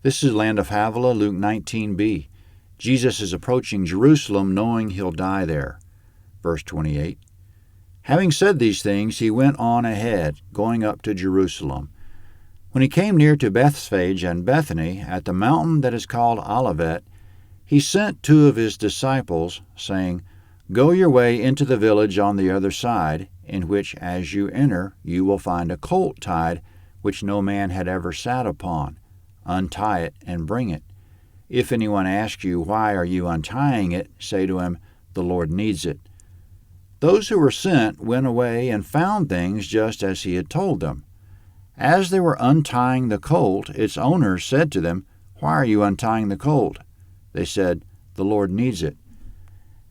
This is Land of Havilah, Luke 19b. Jesus is approaching Jerusalem knowing he'll die there. Verse 28. Having said these things, he went on ahead, going up to Jerusalem. When he came near to Bethphage and Bethany, at the mountain that is called Olivet, he sent 2 of his disciples, saying, Go your way into the village on the other side, in which as you enter you will find a colt tied, which no man had ever sat upon. Untie it and bring it. If anyone asks you, Why are you untying it? Say to him, The Lord needs it. Those who were sent went away and found things just as he had told them. As they were untying the colt, its owners said to them, Why are you untying the colt? They said, The Lord needs it.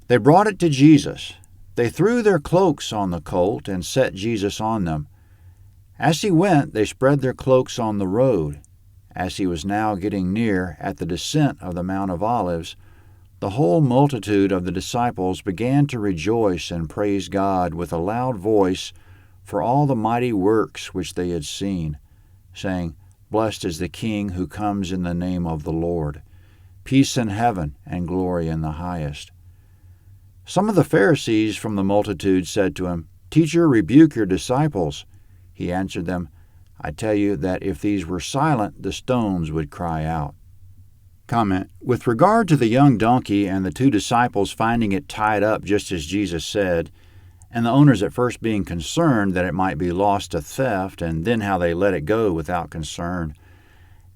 They brought it to Jesus. They threw their cloaks on the colt and set Jesus on them. As he went, they spread their cloaks on the road. As he was now getting near at the descent of the Mount of Olives, the whole multitude of the disciples began to rejoice and praise God with a loud voice for all the mighty works which they had seen, saying, Blessed is the King who comes in the name of the Lord. Peace in heaven and glory in the highest. Some of the Pharisees from the multitude said to him, Teacher, rebuke your disciples. He answered them, I tell you that if these were silent, the stones would cry out. Comment. With regard to the young donkey and the 2 disciples finding it tied up just as Jesus said, and the owners at first being concerned that it might be lost to theft, and then how they let it go without concern,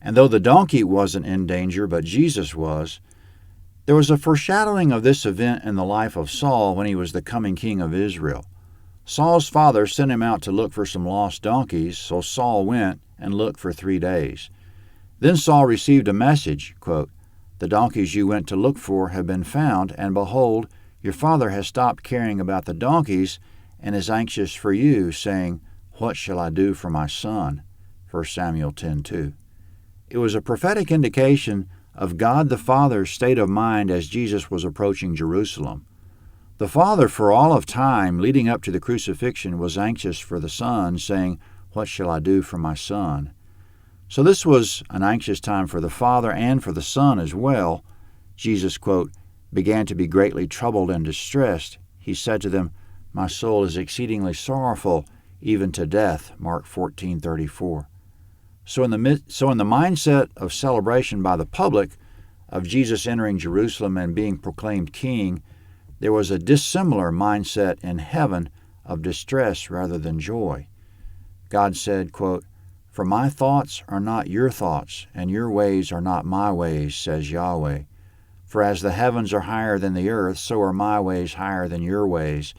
and though the donkey wasn't in danger, but Jesus was, there was a foreshadowing of this event in the life of Saul when he was the coming king of Israel. Saul's father sent him out to look for some lost donkeys, so Saul went and looked for 3 days. Then Saul received a message, quote, The donkeys you went to look for have been found, and behold, your father has stopped caring about the donkeys and is anxious for you, saying, What shall I do for my son? 1 Samuel 10:2. It was a prophetic indication of God the Father's state of mind as Jesus was approaching Jerusalem. The Father, for all of time leading up to the crucifixion, was anxious for the Son, saying, What shall I do for my son? So this was an anxious time for the Father and for the Son as well. Jesus, quote, began to be greatly troubled and distressed. He said to them, My soul is exceedingly sorrowful, even to death, Mark 14:34. So in the mindset of celebration by the public of Jesus entering Jerusalem and being proclaimed king, there was a dissimilar mindset in heaven of distress rather than joy. God said, quote, For my thoughts are not your thoughts, and your ways are not my ways, says Yahweh. For as the heavens are higher than the earth, so are my ways higher than your ways,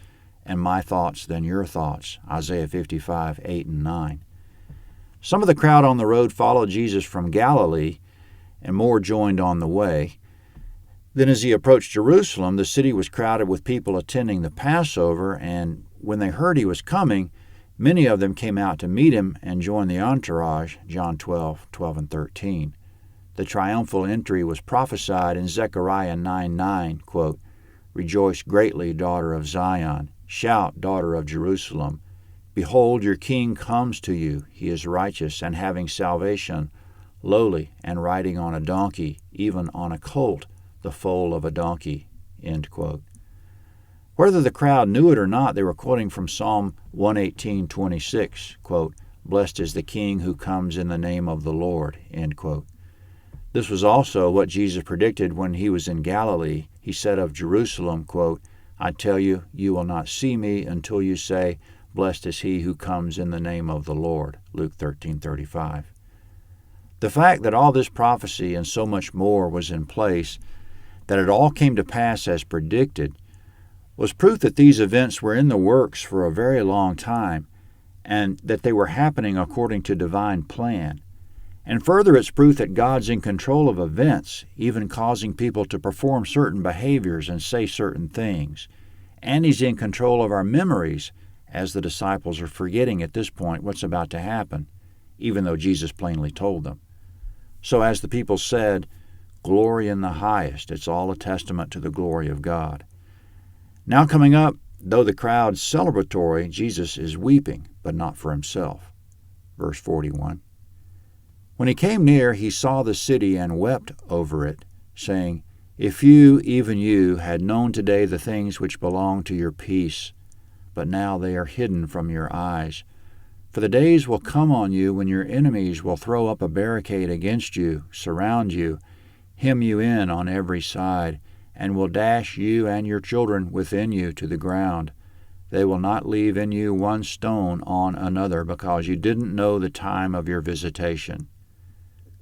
and my thoughts than your thoughts. Isaiah 55:8 and 9. Some of the crowd on the road followed Jesus from Galilee, and more joined on the way. Then as he approached Jerusalem, the city was crowded with people attending the Passover, and when they heard he was coming, many of them came out to meet him and join the entourage, John 12:12 and 13. The triumphal entry was prophesied in Zechariah 9:9, quote, Rejoice greatly, daughter of Zion. Shout, daughter of Jerusalem. Behold, your king comes to you. He is righteous and having salvation, lowly and riding on a donkey, even on a colt, the foal of a donkey, end quote. Whether the crowd knew it or not, they were quoting from Psalm 118:26, quote, Blessed is the King who comes in the name of the Lord, end quote. This was also what Jesus predicted when he was in Galilee. He said of Jerusalem, quote, I tell you, you will not see me until you say, Blessed is he who comes in the name of the Lord, Luke 13:35. The fact that all this prophecy and so much more was in place, that it all came to pass as predicted, was proof that these events were in the works for a very long time, and that they were happening according to divine plan. And further, it's proof that God's in control of events, even causing people to perform certain behaviors and say certain things. And he's in control of our memories, as the disciples are forgetting at this point what's about to happen, even though Jesus plainly told them. So as the people said, Glory in the highest. It's all a testament to the glory of God. Now coming up, though the crowd's celebratory, Jesus is weeping, but not for himself. Verse 41. When he came near, he saw the city and wept over it, saying, If you, even you, had known today the things which belong to your peace, but now they are hidden from your eyes. For the days will come on you when your enemies will throw up a barricade against you, surround you, hem you in on every side, and will dash you and your children within you to the ground. They will not leave in you one stone on another, because you didn't know the time of your visitation.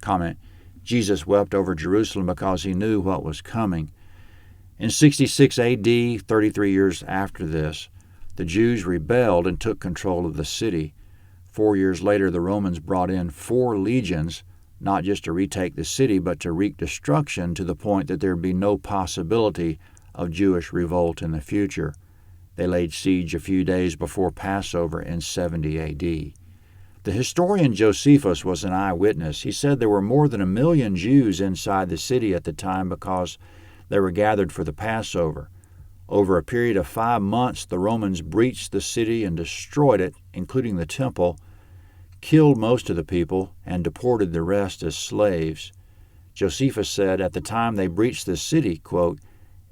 Comment: Jesus wept over Jerusalem because he knew what was coming. In 66 A.D., 33 years after this, the Jews rebelled and took control of the city. 4 years later, the Romans brought in 4 legions, not just to retake the city, but to wreak destruction to the point that there would be no possibility of Jewish revolt in the future. They laid siege a few days before Passover in 70 A.D. The historian Josephus was an eyewitness. He said there were more than 1 million Jews inside the city at the time because they were gathered for the Passover. Over a period of 5 months, the Romans breached the city and destroyed it, including the temple, killed most of the people, and deported the rest as slaves. Josephus said at the time they breached the city, quote,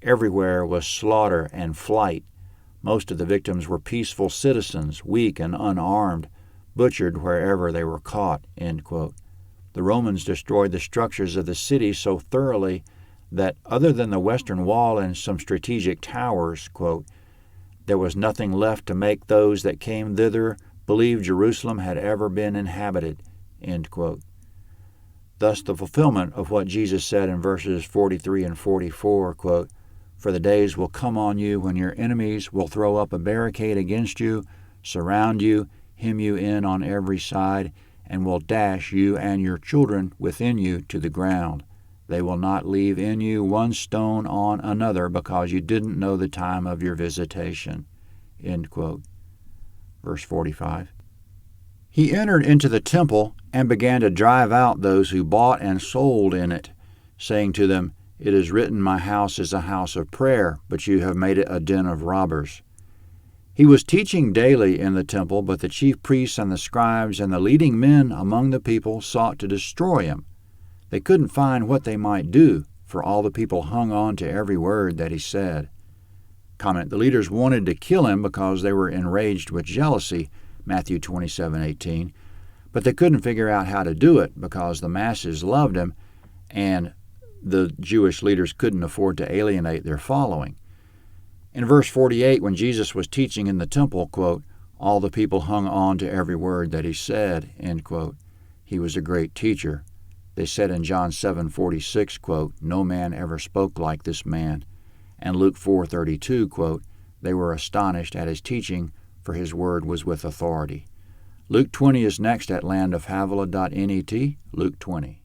everywhere was slaughter and flight. Most of the victims were peaceful citizens, weak and unarmed, butchered wherever they were caught, end quote. The Romans destroyed the structures of the city so thoroughly that other than the western wall and some strategic towers, quote, there was nothing left to make those that came thither believe Jerusalem had ever been inhabited, end quote. Thus the fulfillment of what Jesus said in verses 43 and 44, quote, for the days will come on you when your enemies will throw up a barricade against you, surround you, hem you in on every side, and will dash you and your children within you to the ground. They will not leave in you one stone on another, because you didn't know the time of your visitation. End quote. Verse 45. He entered into the temple and began to drive out those who bought and sold in it, saying to them, It is written, My house is a house of prayer, but you have made it a den of robbers. He was teaching daily in the temple, but the chief priests and the scribes and the leading men among the people sought to destroy him. They couldn't find what they might do, for all the people hung on to every word that he said. Comment: the leaders wanted to kill him because they were enraged with jealousy, Matthew 27:18, but they couldn't figure out how to do it because the masses loved him and the Jewish leaders couldn't afford to alienate their following. In verse 48, when Jesus was teaching in the temple, quote, all the people hung on to every word that he said, end quote. He was a great teacher. They said in John 7:46, quote, no man ever spoke like this man. And Luke 4:32, quote, they were astonished at his teaching, for his word was with authority. Luke 20 is next at landofhavilah.net, Luke 20.